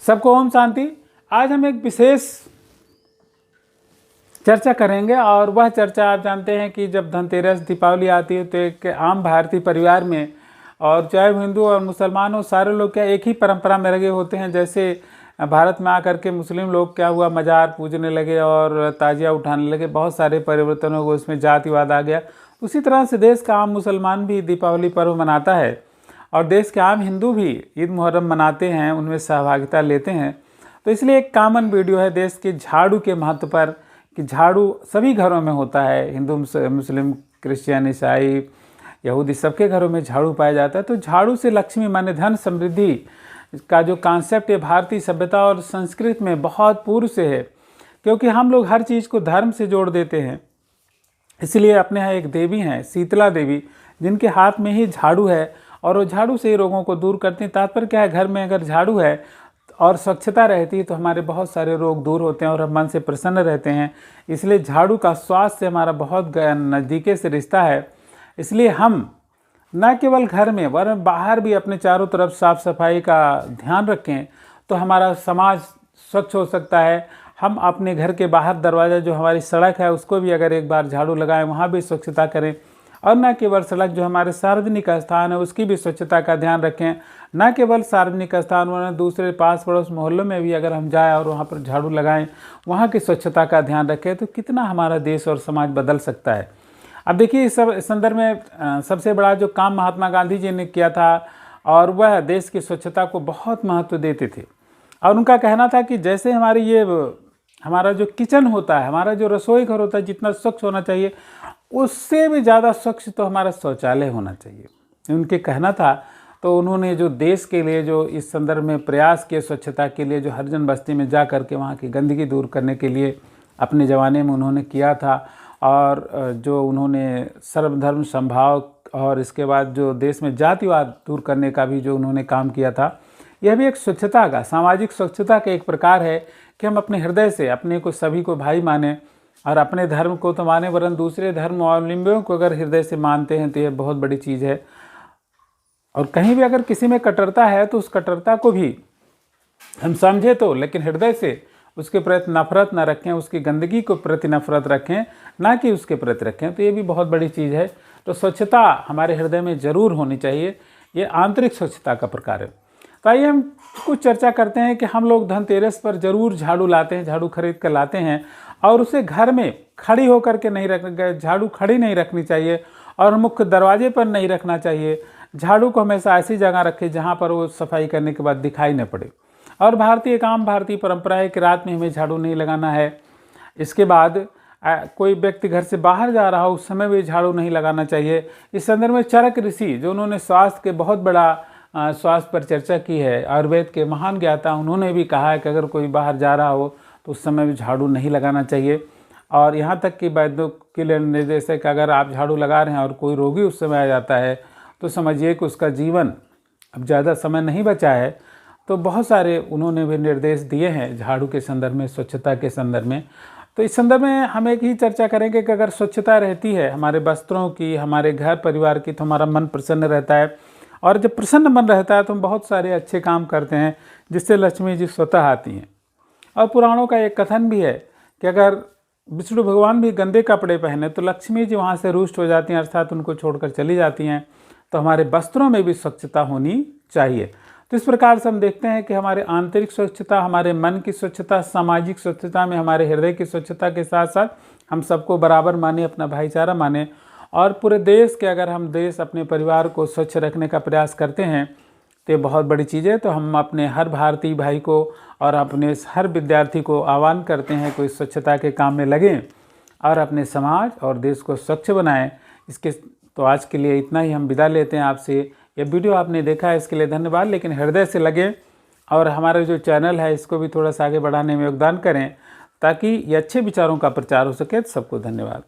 सबको ओम शांति। आज हम एक विशेष चर्चा करेंगे और वह चर्चा आप जानते हैं कि जब धनतेरस दीपावली आती है तो एक आम भारतीय परिवार में, और चाहे हिंदू और मुसलमान हो, सारे लोग क्या एक ही परंपरा में लगे होते हैं। जैसे भारत में आकर के मुस्लिम लोग क्या हुआ, मजार पूजने लगे और ताजिया उठाने लगे, बहुत सारे परिवर्तन हो गए, उसमें जातिवाद आ गया। उसी तरह से देश का आम मुसलमान भी दीपावली पर्व मनाता है और देश के आम हिंदू भी ईद मुहर्रम मनाते हैं, उनमें सहभागिता लेते हैं। तो इसलिए एक कॉमन वीडियो है देश के झाड़ू के महत्व पर, कि झाड़ू सभी घरों में होता है, हिंदू मुस्लिम क्रिश्चियन ईसाई यहूदी सबके घरों में झाड़ू पाया जाता है। तो झाड़ू से लक्ष्मी माने धन समृद्धि का जो कॉन्सेप्ट है भारतीय सभ्यता और संस्कृति में बहुत पूर्व से है, क्योंकि हम लोग हर चीज़ को धर्म से जोड़ देते हैं। इसलिए अपने यहाँ एक देवी हैं शीतला देवी, जिनके हाथ में ही झाड़ू है और वो झाड़ू से ही रोगों को दूर करती हैं। तात्पर्य क्या है, घर में अगर झाड़ू है और स्वच्छता रहती है तो हमारे बहुत सारे रोग दूर होते हैं और हम मन से प्रसन्न रहते हैं। इसलिए झाड़ू का स्वास्थ्य से हमारा बहुत नज़दीके से रिश्ता है। इसलिए हम न केवल घर में वरन बाहर भी अपने चारों तरफ साफ सफाई का ध्यान रखें तो हमारा समाज स्वच्छ हो सकता है। हम अपने घर के बाहर दरवाज़ा, जो हमारी सड़क है, उसको भी अगर एक बार झाड़ू लगाएं, वहाँ भी स्वच्छता करें। और न केवल सड़क, जो हमारे सार्वजनिक स्थान है उसकी भी स्वच्छता का ध्यान रखें। न केवल सार्वजनिक स्थान वरन दूसरे पास पड़ोस मोहल्लों में भी अगर हम जाएं और वहाँ पर झाड़ू लगाएं, वहाँ की स्वच्छता का ध्यान रखें, तो कितना हमारा देश और समाज बदल सकता है। अब देखिए, इस संदर्भ में सबसे बड़ा जो काम महात्मा गांधी जी ने किया था, और वह देश की स्वच्छता को बहुत महत्व देते थे। और उनका कहना था कि जैसे हमारा जो किचन होता है, हमारा जो रसोई घर होता है, जितना स्वच्छ होना चाहिए उससे भी ज़्यादा स्वच्छ तो हमारा शौचालय होना चाहिए, उनके कहना था। तो उन्होंने जो देश के लिए जो इस संदर्भ में प्रयास किए, स्वच्छता के लिए, जो हरिजन बस्ती में जा कर के वहाँ की गंदगी दूर करने के लिए अपने ज़माने में उन्होंने किया था। और जो उन्होंने सर्वधर्म समभाव और इसके बाद जो देश में जातिवाद दूर करने का भी जो उन्होंने काम किया था, यह भी एक स्वच्छता का, सामाजिक स्वच्छता का एक प्रकार है कि हम अपने हृदय से अपने को, सभी को भाई माने, और अपने धर्म को तो माने वरन दूसरे धर्मावलंबियों को अगर हृदय से मानते हैं तो यह बहुत बड़ी चीज़ है। और कहीं भी अगर किसी में कट्टरता है तो उस कट्टरता को भी हम समझे तो, लेकिन हृदय से उसके प्रति नफरत न रखें, उसकी गंदगी को प्रति नफरत रखें, ना कि उसके प्रति रखें, तो ये भी बहुत बड़ी चीज़ है। तो स्वच्छता हमारे हृदय में ज़रूर होनी चाहिए, ये आंतरिक स्वच्छता का प्रकार है। तो आइए हम कुछ चर्चा करते हैं कि हम लोग धनतेरस पर ज़रूर झाड़ू लाते हैं, झाड़ू खरीद कर लाते हैं, और उसे घर में खड़ी होकर के नहीं झाड़ू खड़ी नहीं रखनी चाहिए और मुख्य दरवाजे पर नहीं रखना चाहिए। झाड़ू को हमेशा ऐसी जगह रखें जहाँ पर वो सफाई करने के बाद दिखाई न पड़े। और भारतीय परंपरा है कि रात में हमें झाड़ू नहीं लगाना है। इसके बाद कोई व्यक्ति घर से बाहर जा रहा हो उस समय भी झाड़ू नहीं लगाना चाहिए। इस संदर्भ में चरक ऋषि, जो उन्होंने स्वास्थ्य के बहुत बड़ा स्वास्थ्य पर चर्चा की है, आयुर्वेद के महान ज्ञाता, उन्होंने भी कहा है कि अगर कोई बाहर जा रहा हो तो उस समय भी झाड़ू नहीं लगाना चाहिए। और यहाँ तक कि वैद्यों के लिए निर्देश है कि अगर आप झाड़ू लगा रहे हैं और कोई रोगी उस समय आ जाता है तो समझिए कि उसका जीवन अब ज़्यादा समय नहीं बचा है। तो बहुत सारे उन्होंने भी निर्देश दिए हैं झाड़ू के संदर्भ में, स्वच्छता के संदर्भ में। तो इस संदर्भ में हम एक ही चर्चा करेंगे कि अगर स्वच्छता रहती है हमारे वस्त्रों की, हमारे घर परिवार की, तो हमारा मन प्रसन्न रहता है। और जब प्रसन्न मन रहता है तो हम बहुत सारे अच्छे काम करते हैं जिससे लक्ष्मी जी स्वतः आती हैं। और पुराणों का एक कथन भी है कि अगर विष्णु भगवान भी गंदे कपड़े पहने तो लक्ष्मी जी वहाँ से रुष्ट हो जाती हैं, अर्थात उनको छोड़कर चली जाती हैं। तो हमारे वस्त्रों में भी स्वच्छता होनी चाहिए। तो इस प्रकार से हम देखते हैं कि हमारे आंतरिक स्वच्छता, हमारे मन की स्वच्छता, सामाजिक स्वच्छता में हमारे हृदय की स्वच्छता के साथ साथ हम सबको बराबर माने, अपना भाईचारा माने। और पूरे देश के, अगर हम देश अपने परिवार को स्वच्छ रखने का प्रयास करते हैं तो ये बहुत बड़ी चीज़ है। तो हम अपने हर भारतीय भाई को और अपने हर विद्यार्थी को आह्वान करते हैं कोई स्वच्छता के काम में लगें और अपने समाज और देश को स्वच्छ बनाएं। तो आज के लिए इतना ही, हम विदा लेते हैं आपसे। ये वीडियो आपने देखा है इसके लिए धन्यवाद, लेकिन हृदय से लगे और हमारा जो चैनल है इसको भी थोड़ा सा आगे बढ़ाने में योगदान करें ताकि ये अच्छे विचारों का प्रचार हो सके। सबको धन्यवाद।